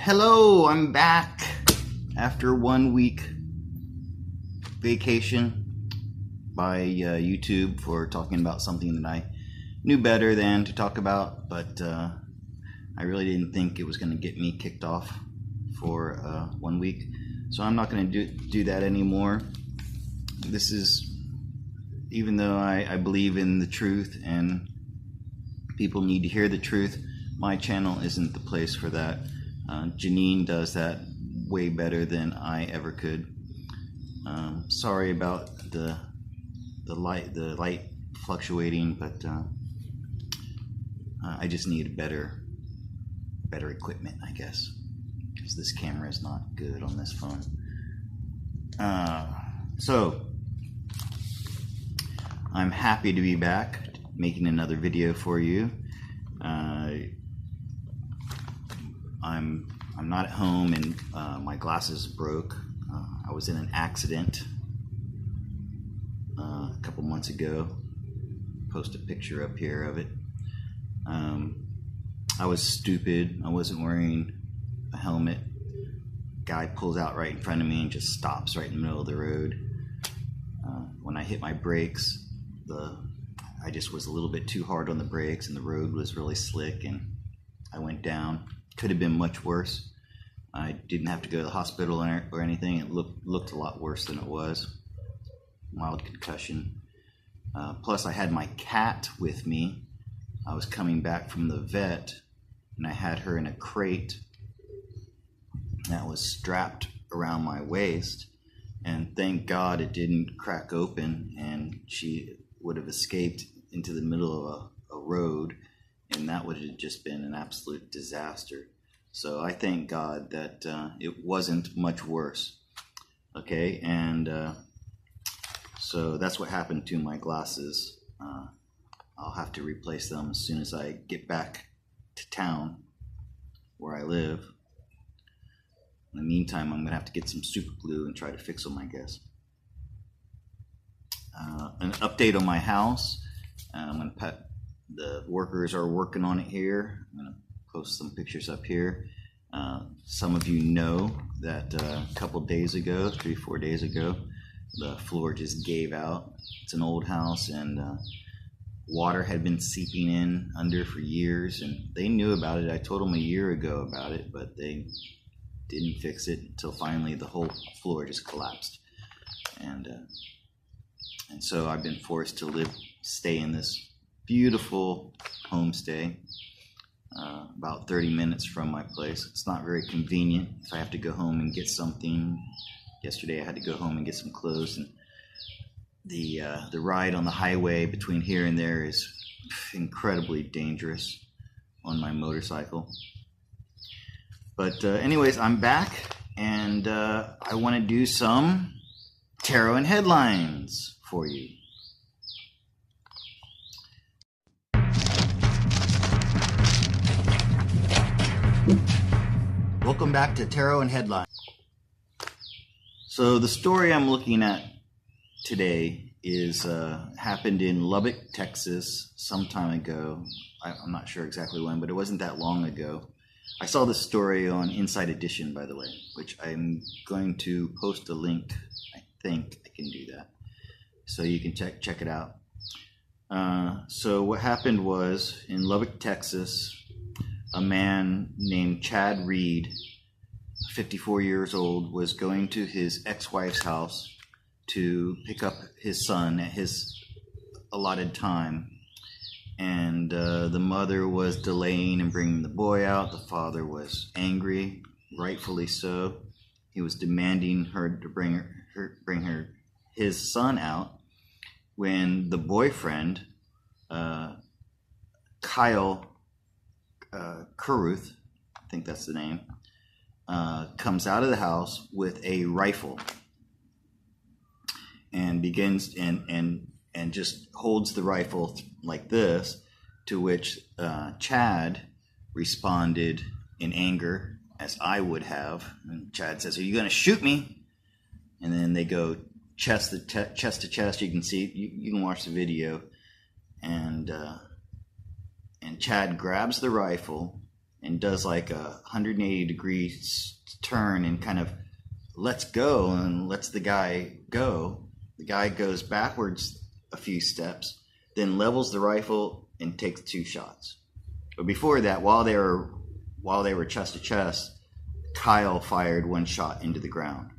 Hello, I'm back after 1 week vacation by YouTube for talking about something that I knew better than to talk about, but I really didn't think it was going to get me kicked off for 1 week, so I'm not going to do that anymore. This is, even though I believe in the truth and people need to hear the truth, my channel isn't the place for that. Janine does that way better than I ever could. Sorry about the light fluctuating, but I just need better equipment, I guess, because this camera is not good on this phone. So I'm happy to be back making another video for you. I'm not at home, and my glasses broke. I was in an accident a couple months ago. Post a picture up here of it. I was stupid. I wasn't wearing a helmet. Guy pulls out right in front of me and just stops right in the middle of the road. When I hit my brakes, I just was a little bit too hard on the brakes, and the road was really slick, and I went down. Could have been much worse. I didn't have to go to the hospital or anything. It looked a lot worse than it was. Mild concussion. Plus I had my cat with me. I was coming back from the vet, and I had her in a crate that was strapped around my waist, and thank God it didn't crack open, and she would have escaped into the middle of a road, and that would have just been an absolute disaster. So I thank God that it wasn't much worse. Okay, and so that's what happened to my glasses. I'll have to replace them as soon as I get back to town where I live. In the meantime, I'm gonna have to get some super glue and try to fix them, I guess. An update on my house. The workers are working on it here. I'm gonna post some pictures up here. Some of you know that a couple days ago, 3-4 days ago, the floor just gave out. It's an old house, and water had been seeping in under for years, and they knew about it. I told them a year ago about it, but they didn't fix it until finally the whole floor just collapsed. And so I've been forced to stay in this beautiful homestay, about 30 minutes from my place. It's not very convenient if I have to go home and get something. Yesterday I had to go home and get some clothes, and the ride on the highway between here and there is incredibly dangerous on my motorcycle. But anyways, I'm back, and I want to do some tarot and headlines for you. Welcome back to Tarot and Headlines. So the story I'm looking at today is happened in Lubbock, Texas, some time ago. I'm not sure exactly when, but it wasn't that long ago. I saw this story on Inside Edition, by the way, which I'm going to post a link. I think I can do that, so you can check it out. So what happened was, in Lubbock, Texas, a man named Chad Reed, 54 years old, was going to his ex-wife's house to pick up his son at his allotted time. And the mother was delaying and bringing the boy out. The father was angry, rightfully so. He was demanding her to bring his son out, when the boyfriend, Kyle Carruth, I think that's the name, comes out of the house with a rifle and begins and just holds the rifle like this, to which Chad responded in anger, as I would have. And Chad says, "Are you going to shoot me?" And then they go chest to chest. You can see, you can watch the video, and Chad grabs the rifle and does like a 180-degree turn and kind of lets go and lets the guy go. The guy goes backwards a few steps, then levels the rifle and takes 2 shots. But before that, while they were chest to chest, Kyle fired 1 shot into the ground.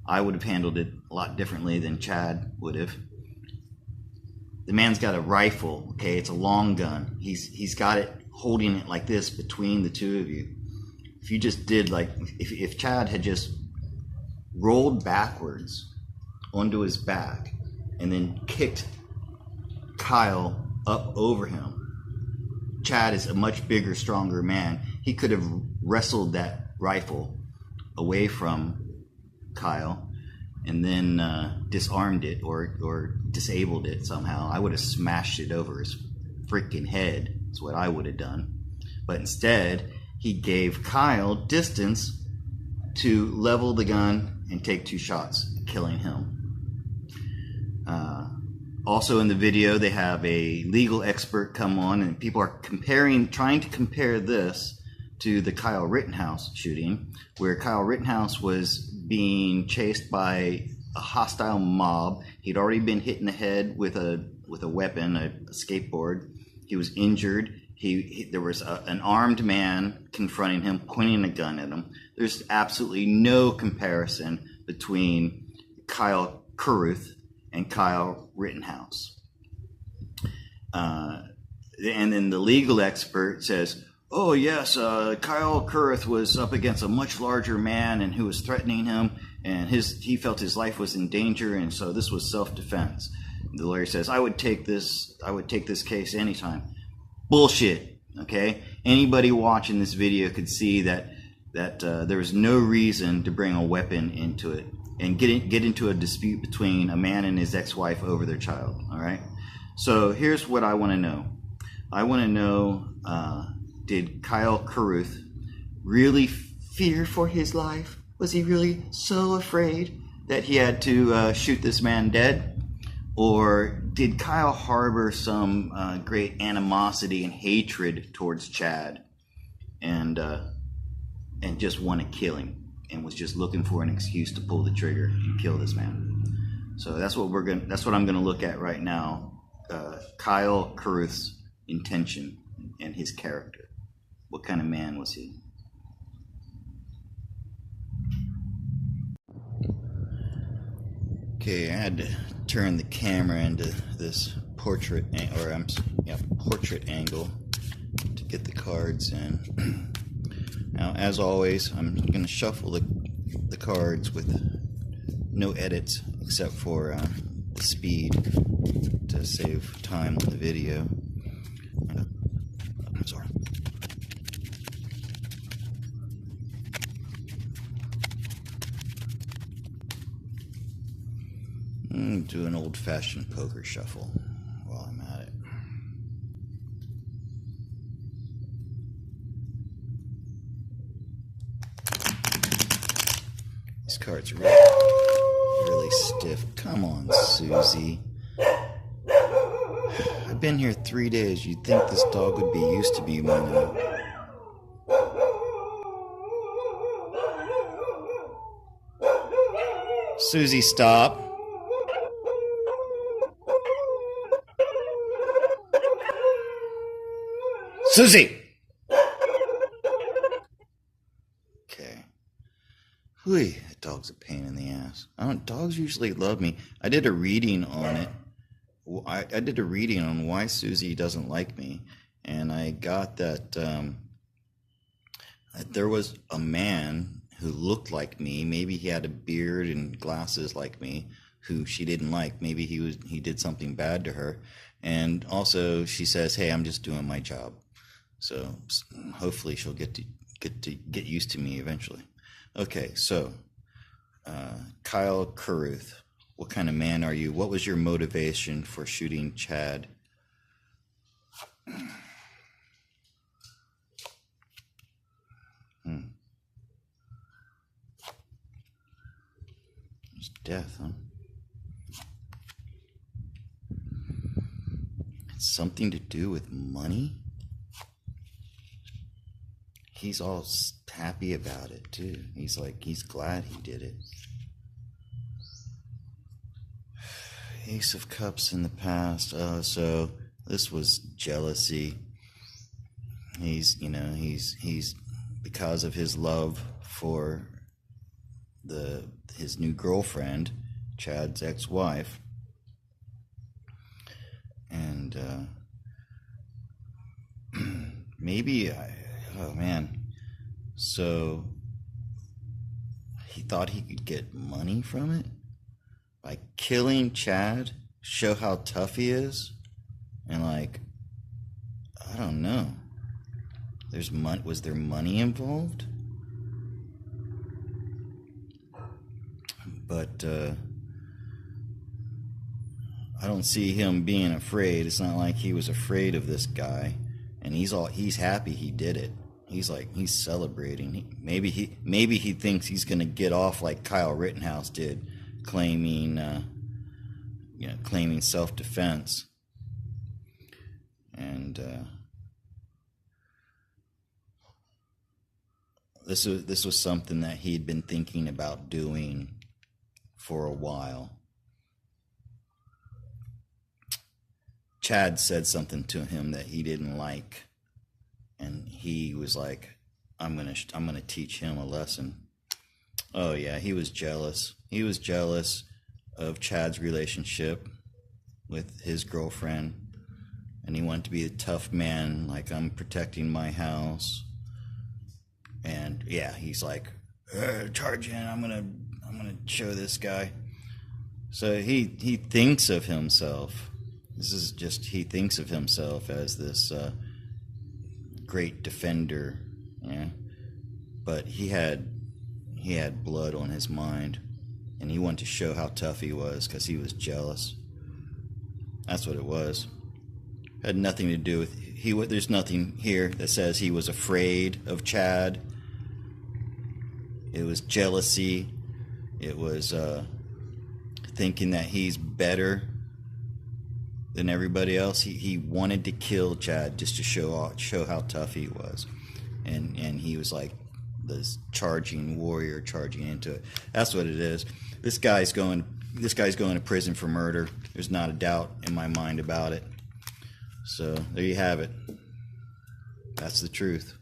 I would have handled it a lot differently than Chad would have. The man's got a rifle, okay? It's a long gun. He's got it, holding it like this between the two of you. If you just did like, if Chad had just rolled backwards onto his back and then kicked Kyle up over him, Chad is a much bigger, stronger man. He could have wrestled that rifle away from Kyle and then disarmed it or disabled it somehow. I would have smashed it over his freaking head. That's what I would have done. But instead, he gave Kyle distance to level the gun and take 2 shots, killing him. Also in the video, they have a legal expert come on, and people are trying to compare this to the Kyle Rittenhouse shooting, where Kyle Rittenhouse was being chased by a hostile mob. He'd already been hit in the head with a weapon, a skateboard. He was injured. There was an armed man confronting him, pointing a gun at him. There's absolutely no comparison between Kyle Carruth and Kyle Rittenhouse. And then the legal expert says, oh yes, Kyle Carruth was up against a much larger man and who was threatening him, and he felt his life was in danger, and so this was self-defense. The lawyer says, I would take this case anytime. Bullshit. Okay, anybody watching this video could see that there was no reason to bring a weapon into it and get into a dispute between a man and his ex-wife over their child. All right, so here's what I want to know. I want to know, did Kyle Carruth really fear for his life? Was he really so afraid that he had to shoot this man dead? Or did Kyle harbor some great animosity and hatred towards Chad and just want to kill him and was just looking for an excuse to pull the trigger and kill this man? So that's what I'm gonna look at right now. Kyle Carruth's intention and his character. What kind of man was he? Okay, I had to turn the camera into this portrait angle to get the cards in. Now, as always, I'm going to shuffle the cards with no edits except for the speed to save time on the video. I'm sorry. Do an old-fashioned poker shuffle while I'm at it. These cards are really stiff. Come on, Susie. I've been here 3 days. You'd think this dog would be used to me by now. Susie, stop. Susie! Okay. Whew, that dog's a pain in the ass. Dogs usually love me. I did a reading on it. I did a reading on why Susie doesn't like me. And I got that there was a man who looked like me. Maybe he had a beard and glasses like me, who she didn't like. Maybe he did something bad to her. And also she says, hey, I'm just doing my job. So hopefully she'll get used to me eventually. Okay, so Kyle Carruth, what kind of man are you? What was your motivation for shooting Chad? It's death, huh? It's something to do with money? he's all happy about it too. He's like, he's glad he did it. Ace of Cups in the past. So this was jealousy. He's because of his love for his new girlfriend, Chad's ex-wife, and oh man, so he thought he could get money from it by killing Chad, show how tough he is, and like, I don't know. Was there money involved? But I don't see him being afraid. It's not like he was afraid of this guy, and he's happy he did it. He's celebrating. Maybe he thinks he's gonna get off like Kyle Rittenhouse did, claiming self-defense. And this was something that he'd been thinking about doing for a while. Chad said something to him that he didn't like, and he was like, I'm gonna teach him a lesson. Oh yeah, he was jealous. He was jealous of Chad's relationship with his girlfriend, and he wanted to be a tough man, like, I'm protecting my house. And yeah, he's like, charge in, I'm gonna show this guy. So he thinks of himself. He thinks of himself as this great defender, yeah. But he had blood on his mind, and he wanted to show how tough he was because he was jealous. That's what it was. It had nothing to do with there's nothing here that says he was afraid of Chad. It was jealousy. It was thinking that he's better than everybody else. He wanted to kill Chad just to show how tough he was, and he was like this charging warrior charging into it. That's what it is. This guy's going to prison for murder. There's not a doubt in my mind about it. So there you have it. That's the truth.